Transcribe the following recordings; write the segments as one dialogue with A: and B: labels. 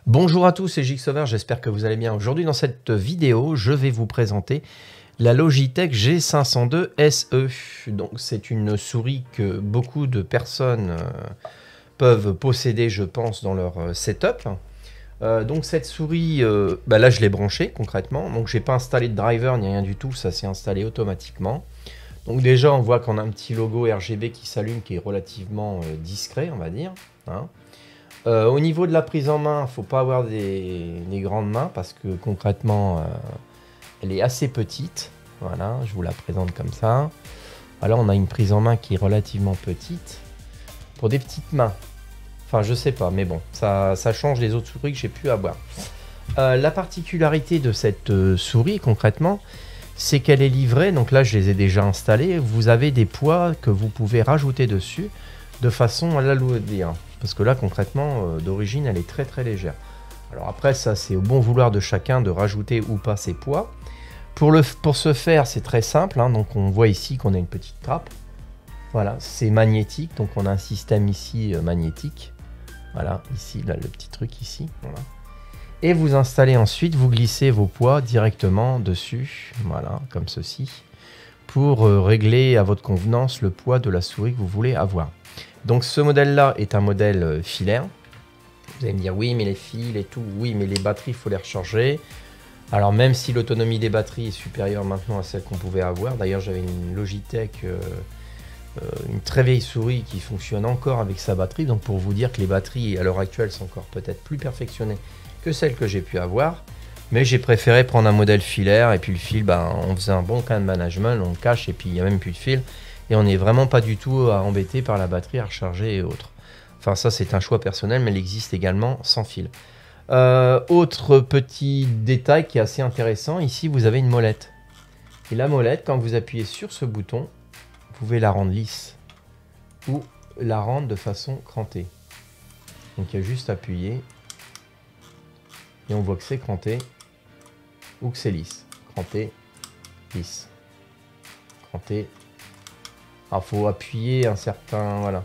A: Bonjour à tous, c'est Jigsaver, j'espère que vous allez bien. Aujourd'hui dans cette vidéo, je vais vous présenter la Logitech G502 SE. Donc c'est une souris que beaucoup de personnes peuvent posséder, je pense, dans leur setup. Donc cette souris, là je l'ai branchée concrètement, donc j'ai pas installé de driver ni rien du tout, ça s'est installé automatiquement. Donc déjà on voit qu'on a un petit logo RGB qui s'allume, qui est relativement discret, on va dire, hein. Au niveau de la prise en main, il ne faut pas avoir des grandes mains parce que concrètement, elle est assez petite. Voilà, je vous la présente comme ça. Alors on a une prise en main qui est relativement petite pour des petites mains. Enfin, je sais pas, mais bon, ça change des autres souris que j'ai pu avoir. La particularité de cette souris, concrètement, c'est qu'elle est livrée. Donc là, je les ai déjà installées. Vous avez des poids que vous pouvez rajouter dessus de façon à l'alourdir. Parce que là, concrètement, d'origine, elle est très très légère. Alors après, ça, c'est au bon vouloir de chacun de rajouter ou pas ses poids. Pour ce faire, c'est très simple, hein. Donc on voit ici qu'on a une petite trappe. Voilà, c'est magnétique. Donc on a un système ici magnétique. Voilà, ici, là, le petit truc ici. Voilà. Et vous installez ensuite, vous glissez vos poids directement dessus. Voilà, comme ceci. Pour régler à votre convenance le poids de la souris que vous voulez avoir. Donc ce modèle-là est un modèle filaire. Vous allez me dire, oui, mais les fils et tout, oui, mais les batteries, il faut les recharger. Alors même si l'autonomie des batteries est supérieure maintenant à celle qu'on pouvait avoir, d'ailleurs j'avais une Logitech, une très vieille souris qui fonctionne encore avec sa batterie. Donc pour vous dire que les batteries à l'heure actuelle sont encore peut-être plus perfectionnées que celles que j'ai pu avoir. Mais j'ai préféré prendre un modèle filaire et puis le fil, on faisait un bon kind de management, on le cache et puis il n'y a même plus de fil. Et on n'est vraiment pas du tout embêté par la batterie à recharger et autres. Enfin ça c'est un choix personnel, mais il existe également sans fil. Autre petit détail qui est assez intéressant, ici vous avez une molette. Et la molette, quand vous appuyez sur ce bouton, vous pouvez la rendre lisse ou la rendre de façon crantée. Donc il y a juste à appuyer et on voit que c'est cranté ou que c'est lisse. Cranté, lisse. Cranté. Alors faut appuyer un certain... Voilà.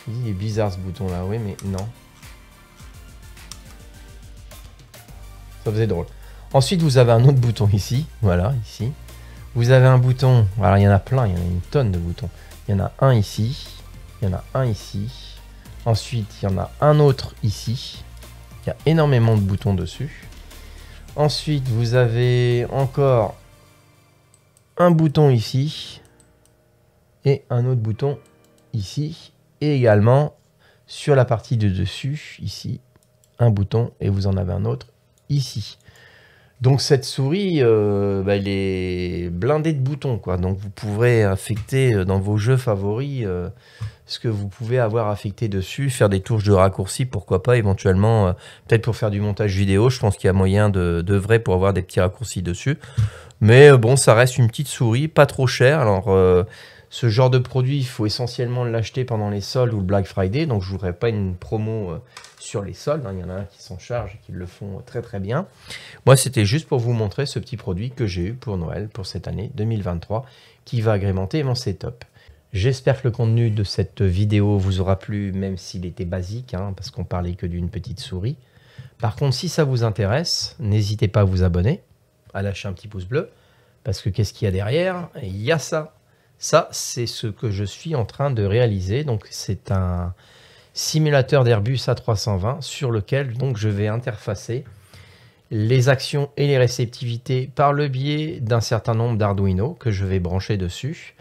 A: Il est bizarre ce bouton là, oui mais non. Ça faisait drôle. Ensuite vous avez un autre bouton ici. Voilà, ici. Vous avez un bouton, alors il y en a plein, il y en a une tonne de boutons. Il y en a un ici. Il y en a un ici. Ensuite il y en a un autre ici. Il y a énormément de boutons dessus. Ensuite vous avez encore un bouton ici. Et un autre bouton ici, et également sur la partie de dessus, ici, un bouton, et vous en avez un autre ici. Donc cette souris, elle est blindée de boutons, quoi. Donc vous pourrez affecter dans vos jeux favoris ce que vous pouvez avoir affecté dessus, faire des touches de raccourci, pourquoi pas, éventuellement, peut-être pour faire du montage vidéo, je pense qu'il y a moyen de vrai pour avoir des petits raccourcis dessus. Mais bon, ça reste une petite souris, pas trop chère, alors... ce genre de produit, il faut essentiellement l'acheter pendant les soldes ou le Black Friday. Donc, je ne voudrais pas une promo sur les soldes. Il y en a qui s'en chargent et qui le font très très bien. Moi, c'était juste pour vous montrer ce petit produit que j'ai eu pour Noël, pour cette année 2023, qui va agrémenter mon setup. J'espère que le contenu de cette vidéo vous aura plu, même s'il était basique, hein, parce qu'on parlait que d'une petite souris. Par contre, si ça vous intéresse, n'hésitez pas à vous abonner, à lâcher un petit pouce bleu, parce que qu'est-ce qu'il y a derrière? Il y a ça. Ça, c'est ce que je suis en train de réaliser. Donc, c'est un simulateur d'Airbus A320 sur lequel donc, je vais interfacer les actions et les réceptivités par le biais d'un certain nombre d'Arduino que je vais brancher dessus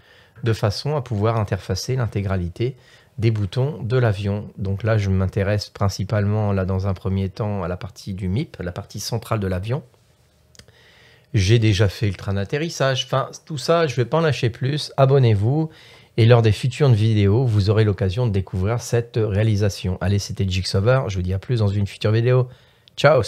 A: de façon à pouvoir interfacer l'intégralité des boutons de l'avion. Donc là, je m'intéresse principalement, là, dans un premier temps, à la partie du MIP, la partie centrale de l'avion. J'ai déjà fait le train d'atterrissage, enfin tout ça, je ne vais pas en lâcher plus. Abonnez-vous et lors des futures vidéos, vous aurez l'occasion de découvrir cette réalisation. Allez, c'était Jigsaver, je vous dis à plus dans une future vidéo. Ciao!